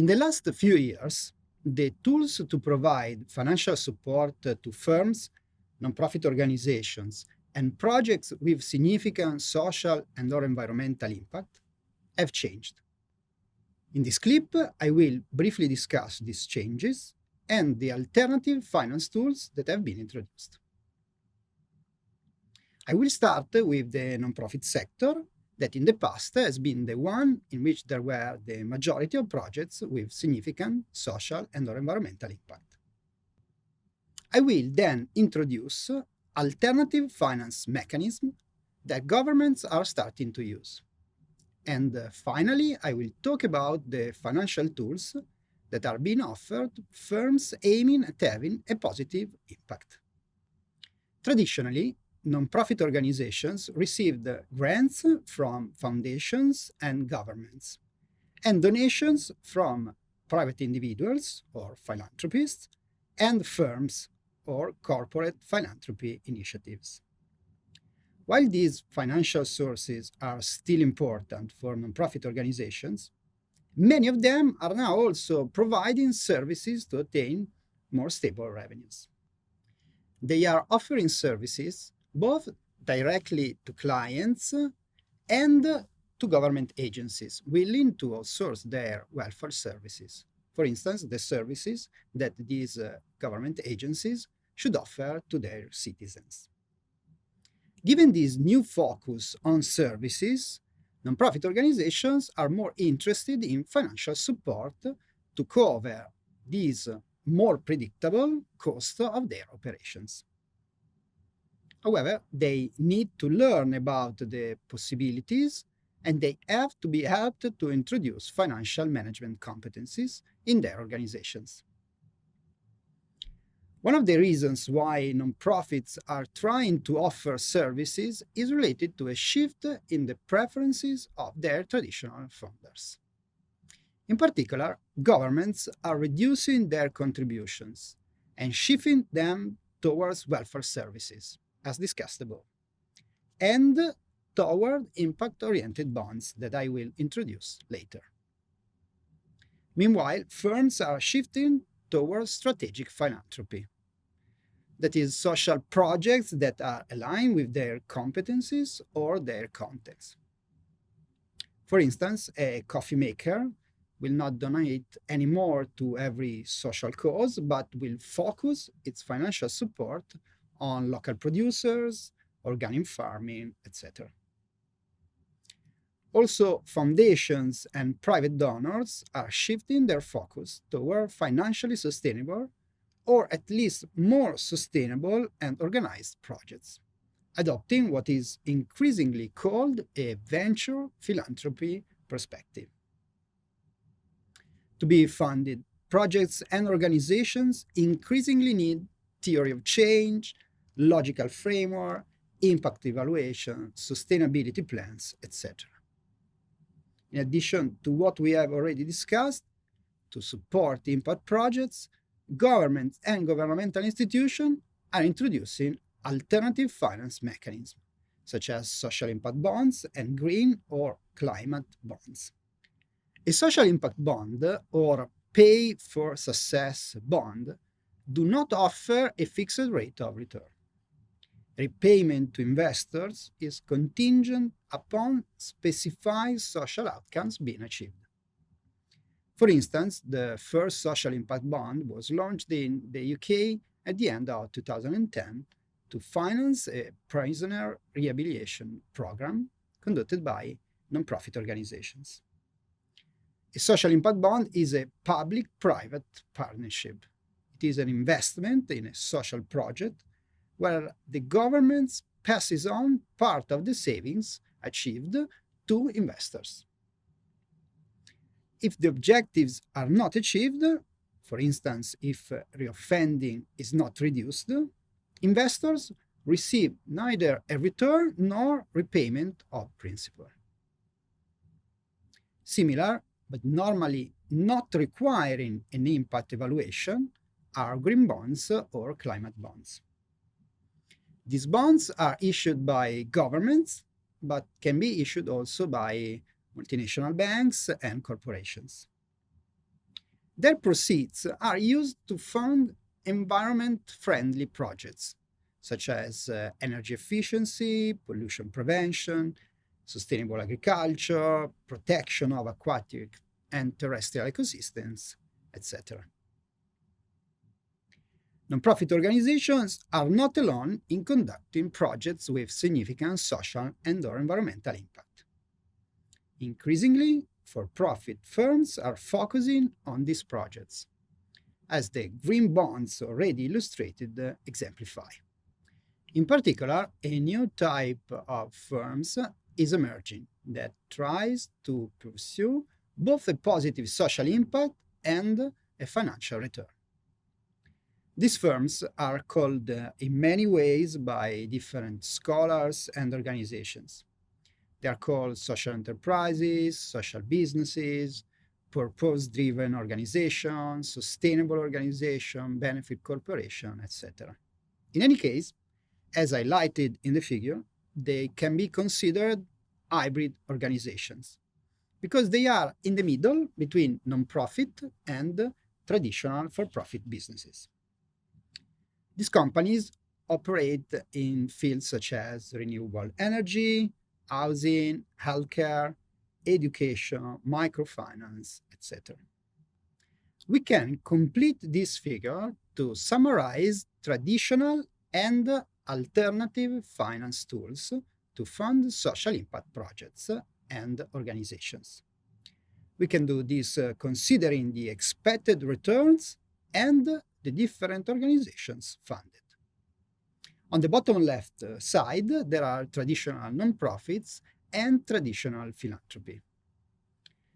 In the last few years, the tools to provide financial support to firms, nonprofit organizations, and projects with significant social and/or environmental impact have changed. In this clip, I will briefly discuss these changes and the alternative finance tools that have been introduced. I will start with the nonprofit sector, that in the past has been the one in which there were the majority of projects with significant social and/or environmental impact. I will then introduce alternative finance mechanisms that governments are starting to use. And finally, I will talk about the financial tools that are being offered to firms aiming at having a positive impact. Traditionally, nonprofit organizations received grants from foundations and governments, and donations from private individuals or philanthropists and firms or corporate philanthropy initiatives. While these financial sources are still important for nonprofit organizations, many of them are now also providing services to attain more stable revenues. They are offering services both directly to clients and to government agencies willing to outsource their welfare services. For instance, the services that these government agencies should offer to their citizens. Given this new focus on services, nonprofit organizations are more interested in financial support to cover these more predictable costs of their operations. However, they need to learn about the possibilities, and they have to be helped to introduce financial management competencies in their organizations. One of the reasons why nonprofits are trying to offer services is related to a shift in the preferences of their traditional funders. In particular, governments are reducing their contributions and shifting them towards welfare services, as discussed above, and toward impact-oriented bonds that I will introduce later. Meanwhile, firms are shifting towards strategic philanthropy, that is, social projects that are aligned with their competencies or their context. For instance, a coffee maker will not donate anymore to every social cause, but will focus its financial support on local producers, organic farming, etc. Also, foundations and private donors are shifting their focus toward financially sustainable, or at least more sustainable and organized projects, adopting what is increasingly called a venture philanthropy perspective. To be funded, projects and organizations increasingly need theory of change, logical framework, impact evaluation, sustainability plans, etc. In addition to what we have already discussed, to support impact projects, governments and governmental institutions are introducing alternative finance mechanisms, such as social impact bonds and green or climate bonds. A social impact bond or pay for success bond do not offer a fixed rate of return. Repayment to investors is contingent upon specified social outcomes being achieved. For instance, the first social impact bond was launched in the UK at the end of 2010 to finance a prisoner rehabilitation program conducted by nonprofit organizations. A social impact bond is a public-private partnership. It is an investment in a social project where the government passes on part of the savings achieved to investors. If the objectives are not achieved, for instance, if reoffending is not reduced, investors receive neither a return nor repayment of principal. Similar, but normally not requiring an impact evaluation, are green bonds or climate bonds. These bonds are issued by governments, but can be issued also by multinational banks and corporations. Their proceeds are used to fund environment-friendly projects, such as energy efficiency, pollution prevention, sustainable agriculture, protection of aquatic and terrestrial ecosystems, etc. Nonprofit organizations are not alone in conducting projects with significant social and/or environmental impact. Increasingly, for-profit firms are focusing on these projects, as the green bonds already illustrated exemplify. In particular, a new type of firms is emerging that tries to pursue both a positive social impact and a financial return. These firms are called in many ways by different scholars and organizations. They are called social enterprises, social businesses, purpose-driven organizations, sustainable organization, benefit corporation, etc. In any case, as highlighted in the figure, they can be considered hybrid organizations because they are in the middle between non-profit and traditional for-profit businesses. These companies operate in fields such as renewable energy, housing, healthcare, education, microfinance, etc. We can complete this figure to summarize traditional and alternative finance tools to fund social impact projects and organizations. We can do this considering the expected returns and the different organizations funded. On the bottom left side, there are traditional nonprofits and traditional philanthropy.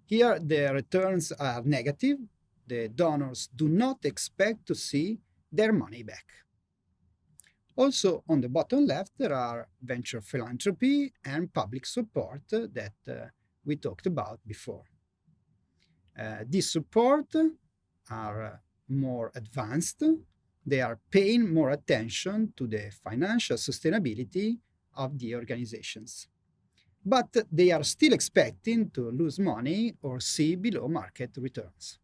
Here, the returns are negative. The donors do not expect to see their money back. Also, on the bottom left, there are venture philanthropy and public support that we talked about before. These support are more advanced. They are paying more attention to the financial sustainability of the organizations. But they are still expecting to lose money or see below market returns.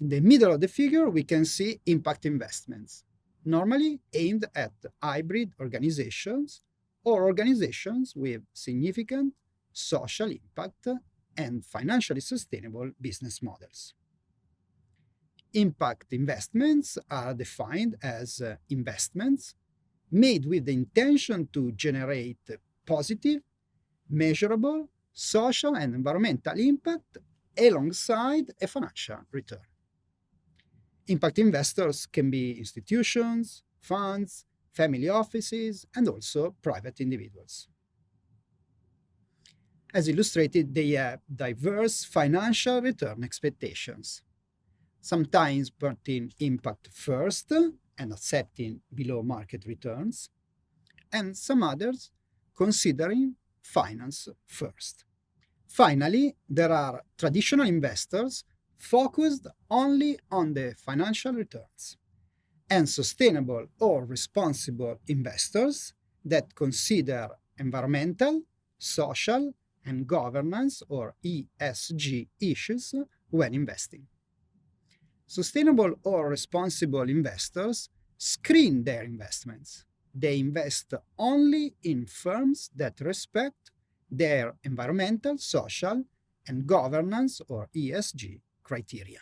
In the middle of the figure, we can see impact investments, normally aimed at hybrid organizations or organizations with significant social impact and financially sustainable business models. Impact investments are defined as investments made with the intention to generate positive, measurable, social and environmental impact alongside a financial return. Impact investors can be institutions, funds, family offices, and also private individuals. As illustrated, they have diverse financial return expectations, sometimes putting impact first and accepting below market returns, and some others considering finance first. Finally, there are traditional investors focused only on the financial returns, and sustainable or responsible investors that consider environmental, social, and governance or ESG issues when investing. Sustainable or responsible investors screen their investments. They invest only in firms that respect their environmental, social, and governance or ESG criteria.